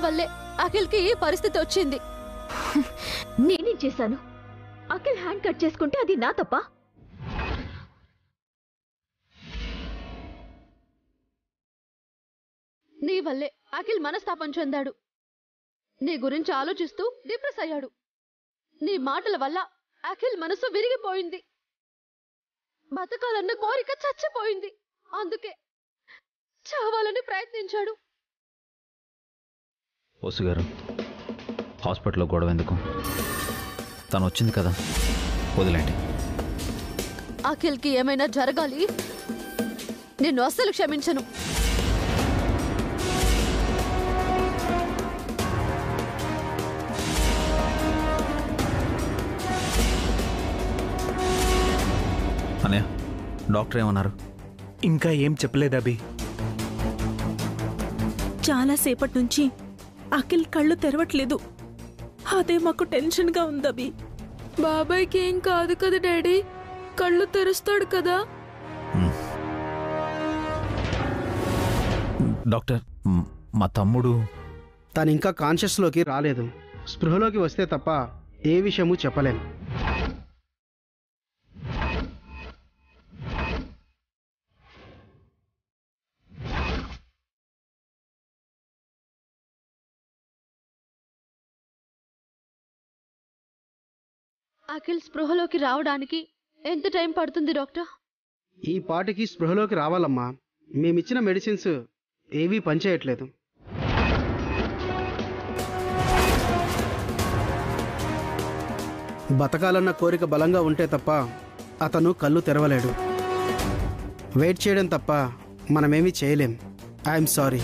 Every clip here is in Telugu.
వల్లే అఖిల్కి ఈ పరిస్థితి వచ్చింది. నేనేం చేశాను? అఖిల్ హ్యాండ్ కట్ చేసుకుంటే అది నా తప్ప? నీ వల్లే అఖిల్ మనస్తాపం చెందాడు. నీ గురించి ఆలోచిస్తూ డిప్రెస్ అయ్యాడు. నీ మాటల వల్ల అఖిల్ మనసు విరిగిపోయింది. బతకాలన్న కోరిక చచ్చిపోయింది. అందుకే చావాలని ప్రయత్నించాడు. ఓసు గారు, హాస్పిటల్లో గొడవ ఎందుకు? తను వచ్చింది కదా, వదిలేండి. అఖిల్కి ఏమైనా జరగాలి, నిన్ను అస్సలు క్షమించను. అన్నయ్య, డాక్టర్ ఏమన్నారు? ఇంకా ఏం చెప్పలేదు అభి. చాలాసేపటి నుంచి అఖిల్ కళ్ళు తెరవట్లేదు. అదే మాకు టెన్షన్గా ఉందభి. బాబాయ్కి ఏం కాదు కదా డాడీ, కళ్ళు తెరుస్తాడు కదా. డాక్టర్, మా తమ్ముడు తను ఇంకా కాన్షియస్లోకి రాలేదు. స్పృహలోకి వస్తే తప్ప ఏ విషయమూ చెప్పలేం. అఖిల్ స్పృహలోకి రావడానికి ఎంత టైం పడుతుంది డాక్టర్? ఈ పాటికి స్పృహలోకి రావాలమ్మా. మేమిచ్చిన మెడిసిన్స్ ఏవీ పనిచేయట్లేదు. బతకాలన్న కోరిక బలంగా ఉంటే తప్ప అతను కళ్ళు తెరవలేడు. వెయిట్ చేయడం తప్ప మనమేమీ చేయలేం. I'm sorry.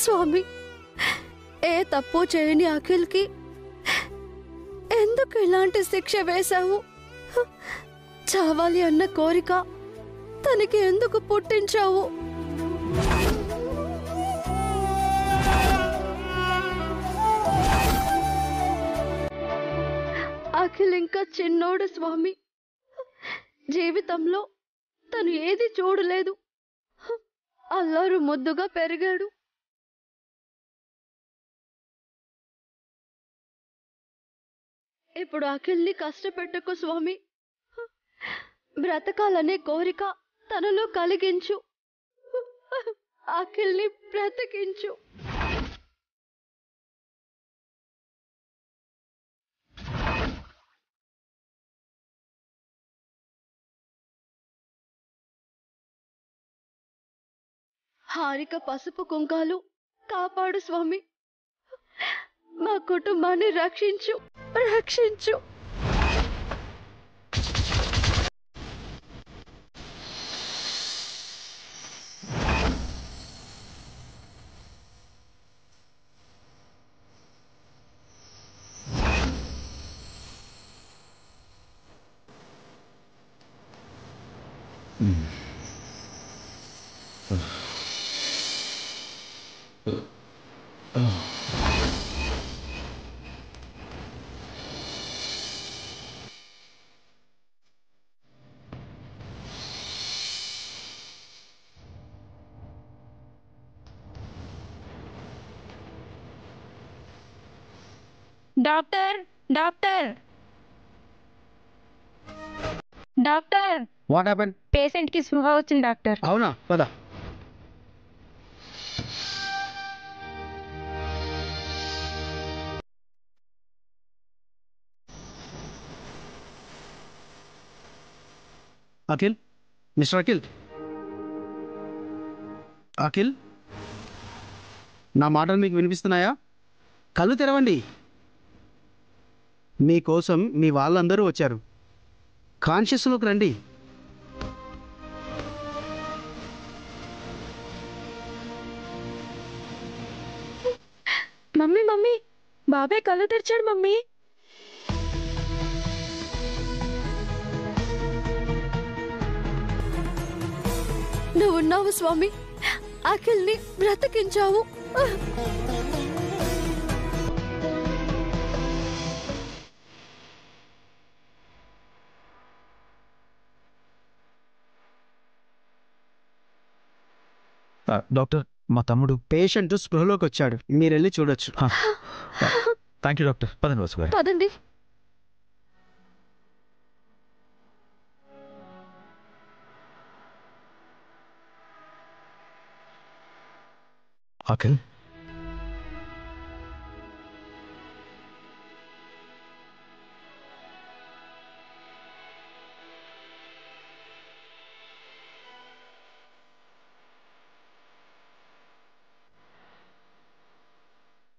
స్వామి, ఏ తప్పు చేయని అఖిల్కి ఎందుకు ఇలాంటి శిక్ష వేశావు? చావాలి అన్న కోరిక తనకి ఎందుకు పుట్టించావు? అఖిల్ ఇంకా చిన్నోడు స్వామి. జీవితంలో తను ఏది చూడలేదు. అల్లారు ముద్దుగా పెరిగాడు. ఇప్పుడు అఖిల్ని కష్టపెట్టకు స్వామి. బ్రతకాలనే కోరిక తనలో కలిగించు. అఖిల్ని బ్రతికించు. హారిక పసుపు కుంకాలు కాపాడు స్వామి. మా కుటుంబాన్ని రక్షించు, రక్షించు. Doctor, doctor, doctor. What happen? Patient కి స్పృహ వచ్చింది డాక్టర్. అవునా? పద. అఖిల్, మిస్టర్ అఖిల్, అఖిల్, నా మాటలు మీకు వినిపిస్తున్నాయా? కళ్ళు తెరవండి. మీకోసం మీ వాళ్ళందరూ వచ్చారు. కాన్షియస్లోకి రండి. మమ్మీ మమ్మీ బాబాయ్ కళ్ళు తెరిచాడు మమ్మీ. నువ్వున్నావు స్వామి, అఖిల్ని బ్రతికించావు. డాక్టర్, మా తమ్ముడు పేషెంట్ స్పృహలోకి వచ్చాడు, మీరు వెళ్ళి చూడొచ్చు. Thank you doctor. పదండి వాసు గారు. పదండి. అఖిల్,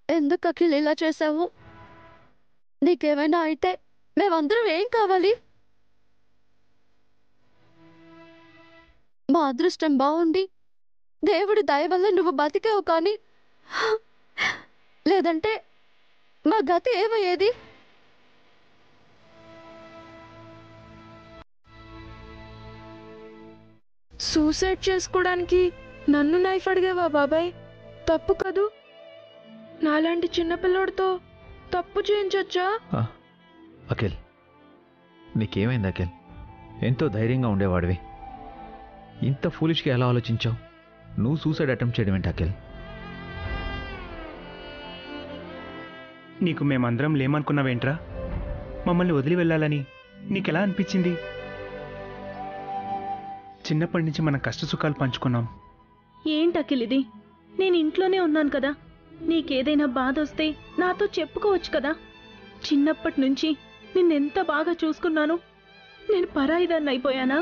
ఎందుకు అఖిల్ ఇలా చేసావు? నీకేమైనా అయితే మేమందరం ఏం కావాలి? మా అదృష్టం బాగుండి దేవుడి దయ వల్ల నువ్వు బతికావు, కానీ లేదంటే మా గతి ఏమయ్యేది? సూసైడ్ చేసుకోవడానికి నన్ను నైఫ్ అడిగావా బాబాయ్? తప్పు కదూ. నాలాంటి చిన్నపిల్లోడితో తప్పు చేయించొచ్చా? అఖిల్, నీకేమైంది అఖిల్? ఎంతో ధైర్యంగా ఉండేవాడివి, ఇంత ఫూలిష్గా ఎలా ఆలోచించావు? నువ్వు సూసైడ్ అటెంప్ట్ చేయడం ఏంటి అఖిల్? నీకు మేమందరం లేమనుకున్నావేంట్రా? మమ్మల్ని వదిలి వెళ్ళాలని నీకెలా అనిపించింది? చిన్నప్పటి నుంచి మనం కష్ట సుఖాలు పంచుకున్నాం. ఏంటి అఖిల్ ఇది? నేను ఇంట్లోనే ఉన్నాను కదా. నీకేదైనా బాధ వస్తే నాతో చెప్పుకోవచ్చు కదా. చిన్నప్పటి నుంచి నిన్నెంత బాగా చూసుకున్నాను. నేను పరాయిదాన్ని అయిపోయానా?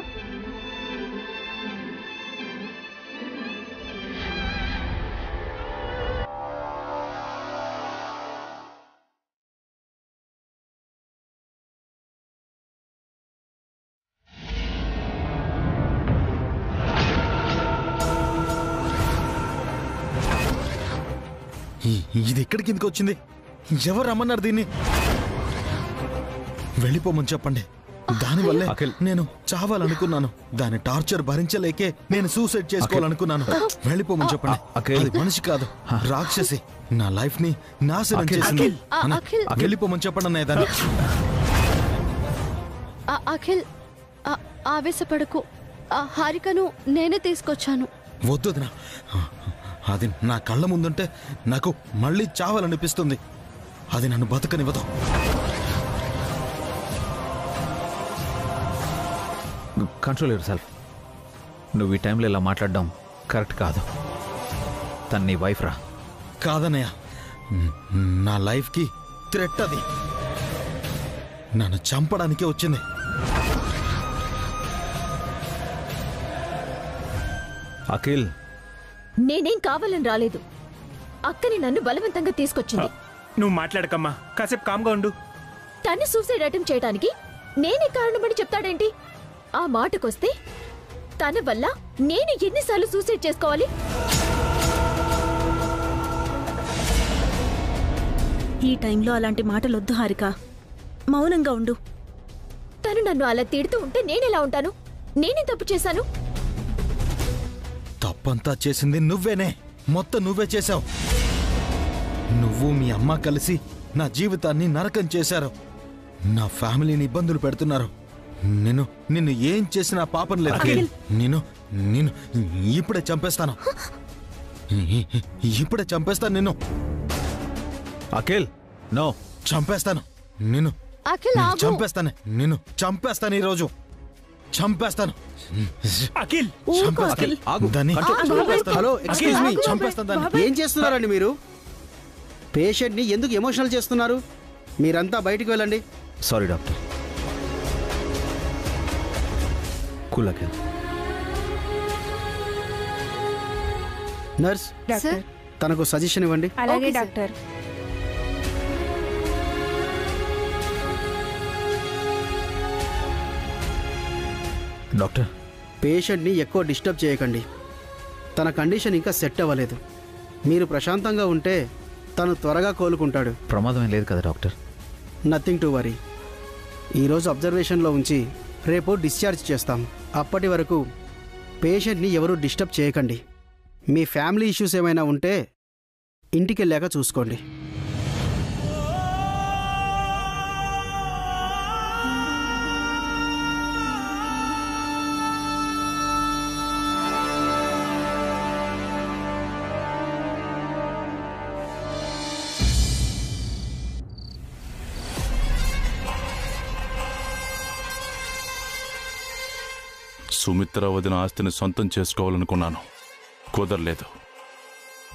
ఇది ఎక్కడికి ఎందుకు వచ్చింది? ఎవరు రమ్మన్నారు దీన్ని? వెళ్ళిపోమని చెప్పండి. దానివల్లే నేను చావాలనుకున్నాను. దాని టార్చర్ భరించలేకే నేను సూసైడ్ చేసుకోవాలనుకున్నాను. వెళ్ళిపోమని చెప్పండి. అది మనిషి కాదు, రాక్షసి. నా లైఫ్ ని నాశనం చేసింది. వెళ్ళిపోమని చెప్పండి అన్నయ్య దాన్ని. అఖిల్, ఆవేశపడకు. హారికను నేనే తీసుకొచ్చాను. వద్దు వదినా, అది నా కళ్ళ ముందుంటే నాకు మళ్ళీ చావాలనిపిస్తుంది. అది నన్ను బతకనివ్వదు. Control your self. నువ్వు ఈ టైంలో ఇలా మాట్లాడడం కరెక్ట్ కాదు. తను నీ వైఫ్ రా. కాదన్నయ్య, నా లైఫ్కి థ్రెట్ అది. నన్ను చంపడానికే వచ్చింది. అఖిల్, నేనేం కావాలని రాలేదు. అక్కని నన్ను బలవంతంగా తీసుకొచ్చింది. నువ్వు మాట్లాడకమ్మా, కాసేపు కామ్గా ఉండు. తను సూసైడ్ అటెంప్ట్ చేయడానికి నేనే కారణమని చెప్తాడేంటి? ఆ మాటకొస్తే తన వల్ల నేను ఎన్నిసార్లు సూసైడ్ చేసుకోవాలి? ఈ టైంలో అలాంటి మాటలొద్దు హారిక. మౌనంగా ఉండు. తను నన్ను అలా తిడుతూ ఉంటే నేనెలా ఉంటాను? నేనే తప్పు చేశాను. తప్పంతా చేసింది నువ్వేనే. మొత్తం నువ్వే చేశావు. నువ్వు మీ అమ్మ కలిసి నా జీవితాన్ని నరకం చేశారు. నా ఫ్యామిలీని ఇబ్బందులు పెడుతున్నారు. నిన్ను ఏం చేసినా పాపం లేదు. నిన్ను ఇప్పుడే చంపేస్తాను. ఇప్పుడే చంపేస్తాను నిన్ను. అఖిల్, నో. చంపేస్తాను నిన్ను. చంపేస్తాను నిన్ను. చంపేస్తాను ఈరోజు. చంపేస్తాను. Akhil, hello, excuse me. చంపేస్తాను దాన్ని. ఏం చేస్తున్నారండి మీరు? పేషెంట్ని ఎందుకు ఎమోషనల్ చేస్తున్నారు? మీరంతా బయటికి వెళ్ళండి. Sorry doctor. Cool Akhil. Nurse, తనకు సజెషన్ ఇవ్వండి. అలాగే ఓకే, సార్. డాక్టర్. డాక్టర్, పేషెంట్ని ఎక్కువ డిస్టర్బ్ చేయకండి. తన కండిషన్ ఇంకా సెట్ అవ్వలేదు. మీరు ప్రశాంతంగా ఉంటే తను త్వరగా కోలుకుంటాడు. ప్రమాదం ఏం లేదు కదా డాక్టర్? Nothing to worry. ఈరోజు అబ్జర్వేషన్లో ఉంచి రేపు డిశ్చార్జ్ చేస్తాం. అప్పటి వరకు పేషెంట్ని ఎవరూ డిస్టర్బ్ చేయకండి. మీ ఫ్యామిలీ ఇష్యూస్ ఏమైనా ఉంటే ఇంటికి వెళ్ళాక చూసుకోండి. సుమిత్ర వదిన ఆస్తిని సొంతం చేసుకోవాలనుకున్నాను, కుదరలేదు.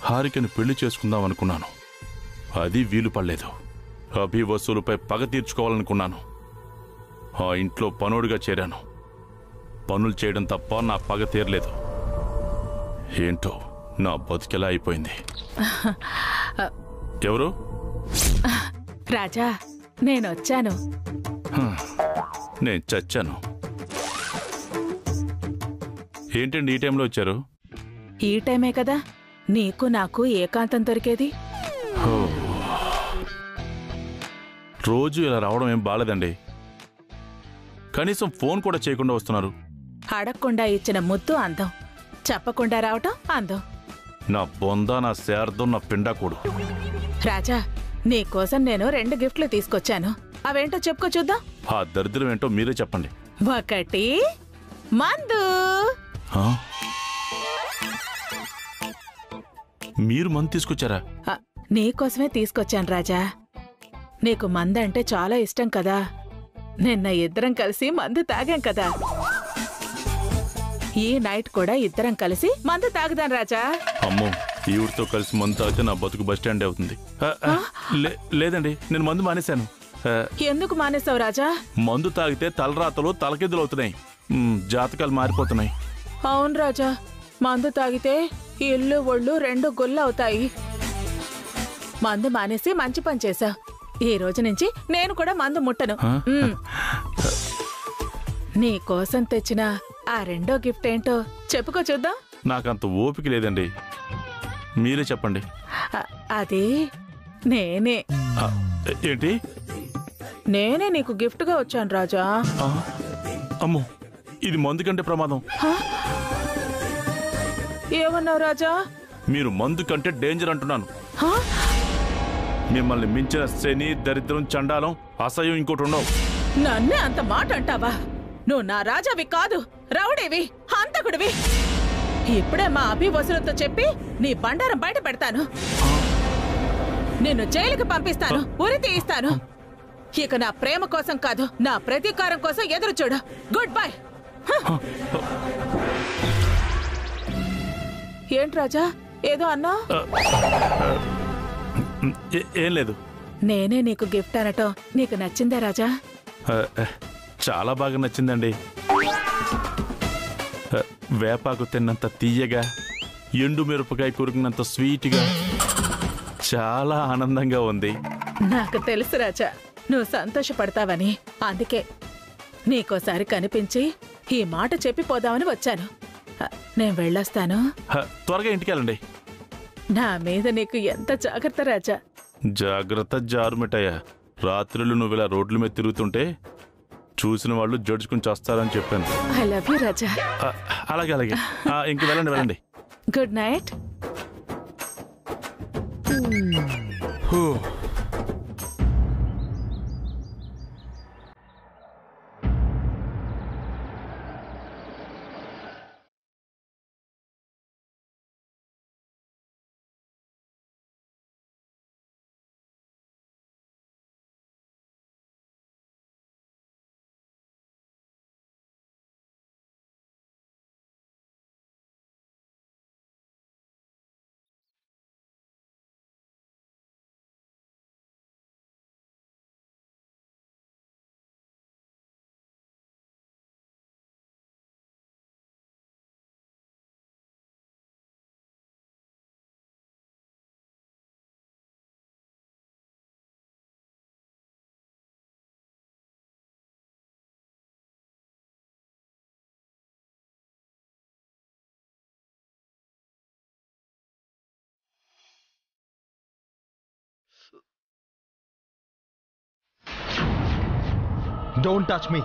హారికని పెళ్లి చేసుకుందాం అనుకున్నాను, అది వీలు పడలేదు. అభి వసూలుపై పగ తీర్చుకోవాలనుకున్నాను. ఆ ఇంట్లో పనోడుగా చేరాను. పనులు చేయడం తప్ప నా పగ తీరలేదు. ఏంటో నా బతుకెలా అయిపోయింది. ఎవరు? రాజా, నేనొచ్చాను. నేను చచ్చాను. ఏంటండి ఈ టైంలో వచ్చారు? ఈ టైమే కదా నీకు నాకు ఏకాంతం దొరికేది. రోజు ఇలా రావడం ఏం బాలేదండి. కనీసం ఫోన్ కూడా చేయకుండా వస్తున్నారు. అడగకుండా ఇచ్చిన ముద్దు అందం, చెప్పకుండా రావటం అందం. నా బొంద, నా శార్థం, నా పిండాకోడు. రాజా, నీకోసం నేను 2 గిఫ్ట్లు తీసుకొచ్చాను. అవేంటో చెప్పుకో చూద్దాం. ఆ దరిద్రం ఏంటో మీరే చెప్పండి. ఒకటి మందు. మీరు మందు తీసుకొచ్చారా? నీకోసమే తీసుకొచ్చాను రాజా. నీకు మందు అంటే చాలా ఇష్టం కదా. నిన్న ఇద్దరం కలిసి మందు తాగాం కదా. ఈ నైట్ కూడా ఇద్దరం కలిసి మందు తాగుదాం రాజా. అమ్మో, ఈవిడితో కలిసి మందు తాగితే నా బతుకు బస్టాండ్ అవుతుంది. లేదండి, నేను మందు మానేశాను. ఎందుకు మానేసావు రాజా? మందు తాగితే తలరాతలు తలకిద్దులు అవుతున్నాయి, జాతకాలు మారిపోతున్నాయి. అవును రాజా, మందు తాగితే ఇల్లు ఒళ్ళు 2 గుళ్ళు అవుతాయి. మందు మానేసి మంచి పని చేశా. ఈ రోజు నుంచి నేను కూడా మందు ముట్టను. నీ కోసం తెచ్చిన ఆ 2వ గిఫ్ట్ ఏంటో చెప్పుకో చూద్దాం. నాకంత ఓపిక లేదండి, మీరే చెప్పండి. అది నేనే. ఏంటి? నేనే నీకు గిఫ్ట్గా వచ్చాను రాజా. అమ్మో, ఇది మందు కంటే ప్రమాదం. ఏమన్నావు రాజా? మీరు మందు కంటే డేంజర్ అంటున్నాను. మిమ్మల్ని మించిన శని, దరిద్రం, చండాలం, అసహ్యం ఇంకోటి ఉండవు. నన్నే అంత మాట అంటావా? నువ్వు నా రాజావి కాదు, రౌడీవి, హంతకుడివి. ఇప్పుడే మా అభివసులతో చెప్పి నీ బండారం బయట పెడతాను. నిన్ను జైలుకి పంపిస్తాను, ఉరి తీయిస్తాను. ఇక నా ప్రేమ కోసం కాదు, నా ప్రతీకారం కోసం ఎదురు చూడు. Good bye. ఏంటి రాజా, ఏదో అన్నా? ఏం లేదు. నేనే నీకు గిఫ్ట్ అనటం నీకు నచ్చిందా రాజా? చాలా బాగా నచ్చిందండి. వేపాకు తిన్నంత తీయగా, ఎండు మిరపకాయ కొరికినంత స్వీట్గా, చాలా ఆనందంగా ఉంది. నాకు తెలుసు రాజా, నువ్వు సంతోషపడతావని. అందుకే నీకోసారి కనిపించి ఈ మాట చెప్పిపోదామని వచ్చాను. నేను వెళ్ళొస్తాను. త్వరగా ఇంటికి వెళ్ళండి. నా మీద నీకు ఎంత జాగ్రత్త రాజా. జాగ్రత్త జారుమిటయ్యా. రాత్రులు నువ్వు ఇలా రోడ్ల మీద తిరుగుతుంటే చూసిన వాళ్ళు జడ్చుకుని చేస్తారని చెప్పాను. ఐ లవ్ యూ రాజా. అలాగే అలాగే, ఇంక వెళ్ళండి. Good night. Don't touch me.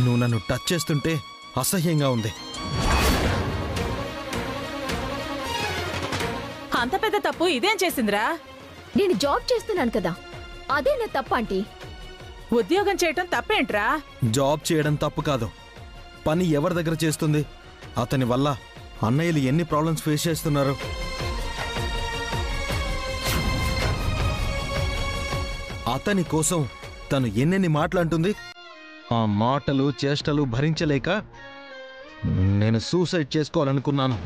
నువ్వు నన్ను టచ్ చేస్తుంటే అసహ్యంగా ఉంది. అంత పెద్ద తప్పు ఇదేం చేసిందిరా? నేను జాబ్ చేస్తున్నాను కదా, అదే నా తప్ప ఆంటీ. ఉద్యోగం చేయటం తప్పేంట్రా? జాబ్ చేయడం తప్పు కాదు, పని ఎవరి దగ్గర చేస్తుంది? అతని వల్ల అన్నయ్యలు ఎన్ని ప్రాబ్లమ్స్ ఫేస్ చేస్తున్నారు. అతని కోసం తను ఎన్నెన్ని మాటలంటుంది. ఆ మాటలు చేష్టలు భరించలేక నేను సూసైడ్ చేసుకోవాలనుకున్నాను.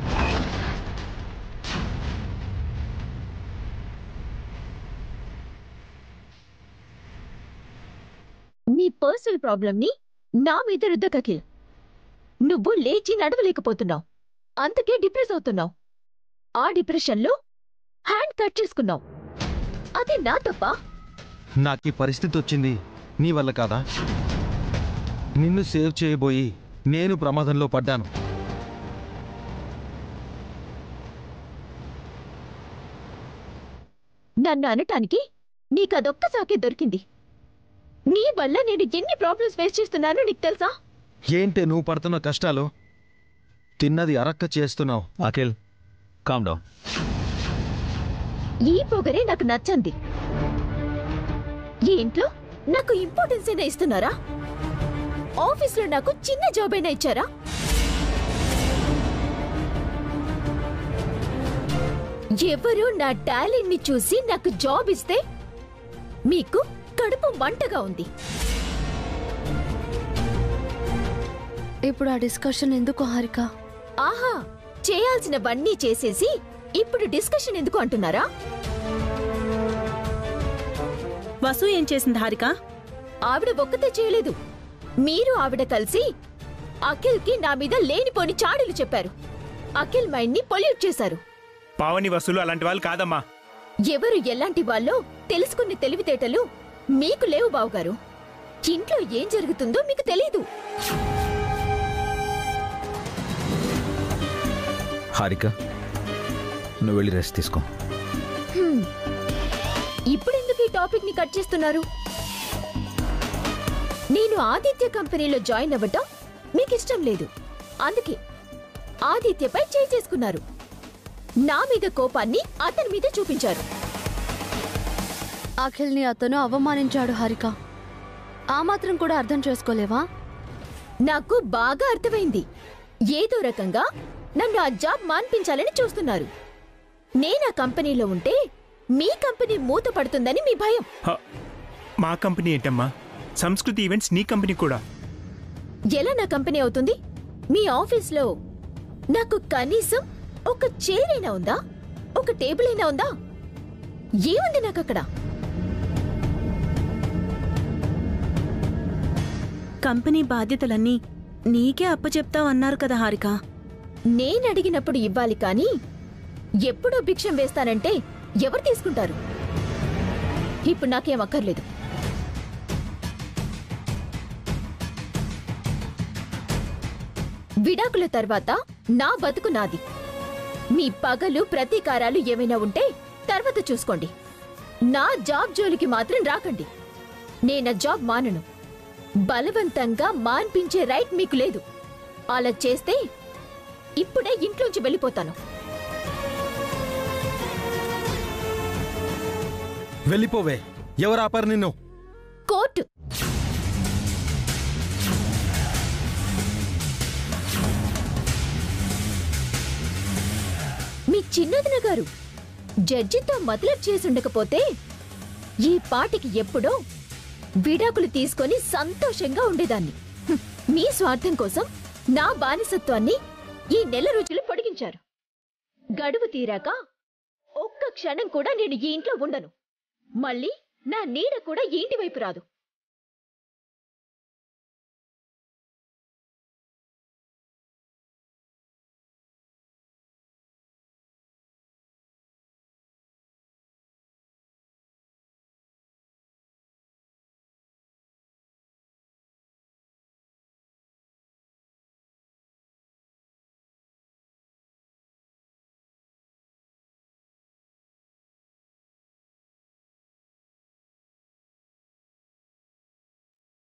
నీ పర్సనల్ ప్రాబ్లంని నా మీద రుద్దకు అఖిల్. నువ్వు లేచి నడవలేకపోతున్నావు, అందుకే డిప్రెస్ అవుతున్నావు. ఆ డిప్రెషన్లో హ్యాండ్ కట్ చేసుకున్నావు, అది నా తప్ప? నాకు ఈ పరిస్థితి వచ్చింది నీ వల్ల కాదా? నిన్ను సేవ్ చేయబోయి నేను ప్రమాదంలో పడ్డాను. నన్ను అనటానికి నీకదొక్క సాకే దొరికింది. నీ వల్ల నేను ఎన్ని ప్రాబ్లమ్స్ ఫేస్ చేస్తున్నానో నీకు తెలుసా? ఏంటే నువ్వు పడుతున్న కష్టాలు? తిన్నది అరక్క చేస్తున్నావు. Akhil, calm down. ఈ పొగరే నాకు నచ్చంది. ఈ ఇంట్లో నాకు ఇంపార్టెన్స్ అయినా ఇస్తున్నారా? ఆఫీస్లో నాకు చిన్న జాబ్ అయినా ఇచ్చారా? ఎవరు నా టాలెంట్ ని చూసి నాకు జాబ్ ఇస్తే మీకు కడుపు మంటగా ఉంది. ఇప్పుడు ఆ డిస్కషన్ ఎందుకు హారిక? ఆహా, చేయాల్సినవన్నీ చేసేసి ఇప్పుడు డిస్కషన్ ఎందుకు అంటున్నారా? వసు ఏం చేసింది హారిక? ఆవిడ ఒక్కతే చేయలేదు, మీరు ఆవిడ కలిసి అఖిల్ కి నా మీద లేనిపోని చాడీలు చెప్పారు. అఖిల్ మైండ్ ని పొల్యూట్ చేశారు. పావని వసూలు అలాంటి వాళ్ళు కాదమ్మా. ఎవరు ఎలాంటి వాళ్ళో తెలుసుకునే తెలివితేటలు మీకు లేవు బావుగారు. ఇంట్లో ఏం జరుగుతుందో మీకు తెలీదు. హారిక, నువ్వు వెళ్ళి రెస్ట్ తీసుకో. ఇప్పుడెందుకు ఈ టాపిక్ ని కట్ చేస్తున్నారు? నేను ఆదిత్య కంపెనీలో జాయిన్ అవ్వటం మీకు ఇష్టం లేదు, అందుకే ఆదిత్యపై చేసుకున్నారు. నా మీద కోపాన్ని అతని మీద చూపించారు. అఖిల్ని అతను అవమానించాడు హారిక. ఆ మాత్రం కూడా అర్థం చేసుకోలేవా? నాకు బాగా అర్థమైంది. ఏదో రకంగా నన్ను ఆ జాబ్ మాన్పించాలని చూస్తున్నారు. నేను ఆ కంపెనీలో ఉంటే మీ కంపెనీ మూత పడుతుందని మీ భయం. మా కంపెనీ ఏంటమ్మా? సంస్కృతి ఈవెంట్స్ నీ కంపెనీ కూడా. ఎలా నా కంపెనీ అవుతుంది? మీ ఆఫీస్లో నాకు కనీసం ఒక చైర్ అయినా ఉందా? ఒక టేబుల్ అయినా ఉందా? ఏముంది నాకు అక్కడ? కంపెనీ బాధ్యతలన్నీ నీకే అప్పచెప్తావన్నారు కదా హారిక. నేనడిగినప్పుడు ఇవ్వాలి కానీ ఎప్పుడో భిక్షం వేస్తానంటే ఎవరు తీసుకుంటారు? ఇప్పుడు నాకేం అక్కర్లేదు. విడాకుల తర్వాత నా బతుకు నాది. మీ పగలు ప్రతీకారాలు ఏమైనా ఉంటే తర్వాత చూసుకోండి. నా జాబ్ జోలికి మాత్రం రాకండి. నేనా జాబ్ మానను. బలవంతంగా మాన్పించే రైట్ మీకు లేదు. అలా చేస్తే ఇప్పుడే ఇంట్లోంచి వెళ్ళిపోతాను. వెళ్ళిపోవే. ఎవరు ఆపారు నిన్ను? కోర్టు. మీ చిన్నదిన గారు జడ్జితో మతలబ్ చేసుండకపోతే ఈ పాటికి ఎప్పుడో విడాకులు తీసుకొని సంతోషంగా ఉండేదాన్ని. మీ స్వార్థం కోసం నా బానిసత్వాన్ని ఈ నెల రోజులు పొడిగించారు. గడువు తీరాక ఒక్క క్షణం కూడా నేను ఈ ఇంట్లో ఉండను. మళ్ళీ నా నీడ కూడా ఈ ఇంటి వైపు రాదు.